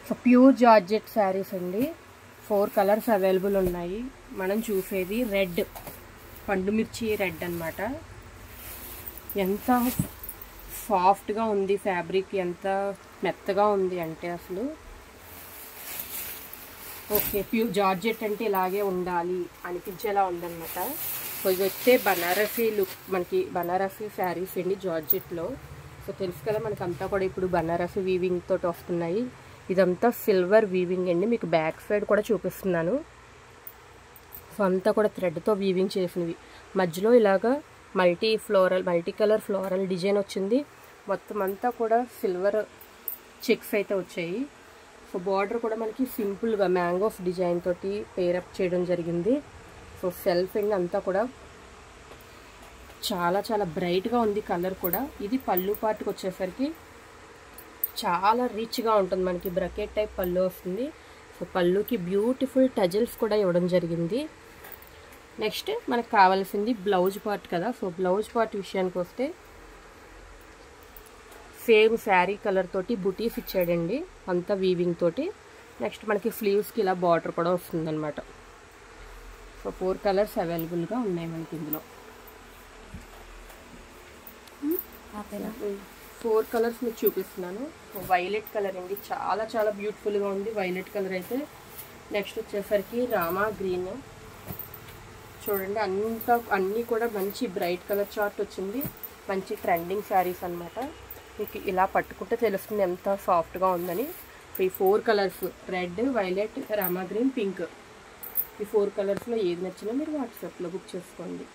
So pure georgette saris అండి. 4 colours available ఉన్నాయి. మనం చూసేది రెడ్, పండుమిర్చి రెడ్ అన్నమాట. ఎంత సాఫ్ట్గా ఉంది ఫ్యాబ్రిక్, ఎంత మెత్తగా ఉంది అంటే అసలు ఓకే ప్యూర్ జార్జెట్ అంటే ఇలాగే ఉండాలి అనిపించేలా ఉందన్నమాట. సో ఇది వచ్చే బనారసీ లుక్, మనకి బనారసీ శారీస్ అండి జార్జెట్లో. సో తెలుసు కదా మనకంతా కూడా ఇప్పుడు బనారసీ వీవింగ్ తోటి వస్తున్నాయి. ఇదంతా సిల్వర్ వీవింగ్ అండి. మీకు బ్యాక్ సైడ్ కూడా చూపిస్తున్నాను. సో అంతా కూడా థ్రెడ్తో వీవింగ్ చేసినవి. మధ్యలో ఇలాగా మల్టీ కలర్ ఫ్లోరల్ డిజైన్ వచ్చింది. మొత్తం అంతా కూడా సిల్వర్ చెక్స్ అయితే వచ్చాయి. సో బార్డర్ కూడా మనకి సింపుల్గా మ్యాంగోస్ డిజైన్ తోటి పేరప్ చేయడం జరిగింది. సో సెల్ఫ్ అండ్ అంతా కూడా చాలా చాలా బ్రైట్గా ఉంది కలర్ కూడా. ఇది పళ్ళు పార్ట్కి వచ్చేసరికి చాలా రిచ్గా ఉంటుంది, మనకి బ్రకెట్ టైప్ పళ్ళు వస్తుంది. సో పళ్ళుకి బ్యూటిఫుల్ టజిల్స్ కూడా ఇవ్వడం జరిగింది. నెక్స్ట్ మనకు కావాల్సింది బ్లౌజ్ పార్ట్ కదా. సో బ్లౌజ్ పార్ట్ విషయానికి వస్తే సేమ్ శారీ కలర్ తోటి బుటీస్ ఇచ్చాడండి, అంతా వీవింగ్ తోటి. నెక్స్ట్ మనకి స్లీవ్స్కి ఇలా బార్డర్ కూడా వస్తుందన్నమాట. సో 4 కలర్స్ అవైలబుల్గా ఉన్నాయి మనకి ఇందులో. 4 కలర్స్ మీకు చూపిస్తున్నాను. వైలెట్ కలర్ అండి, చాలా చాలా బ్యూటిఫుల్గా ఉంది వైలెట్ కలర్ అయితే. నెక్స్ట్ వచ్చేసరికి రామా గ్రీన్ చూడండి, అన్నీ కూడా మంచి బ్రైట్ కలర్ చార్ట్ వచ్చింది. మంచి ట్రెండింగ్ శారీస్ అనమాట. మీకు ఇలా పట్టుకుంటే తెలుస్తుంది ఎంత సాఫ్ట్గా ఉందని. ఈ 4 colours red, violet, Rama green, pink, ఈ 4 కలర్స్లో ఏది నచ్చినా మీరు వాట్సాప్లో బుక్ చేసుకోండి.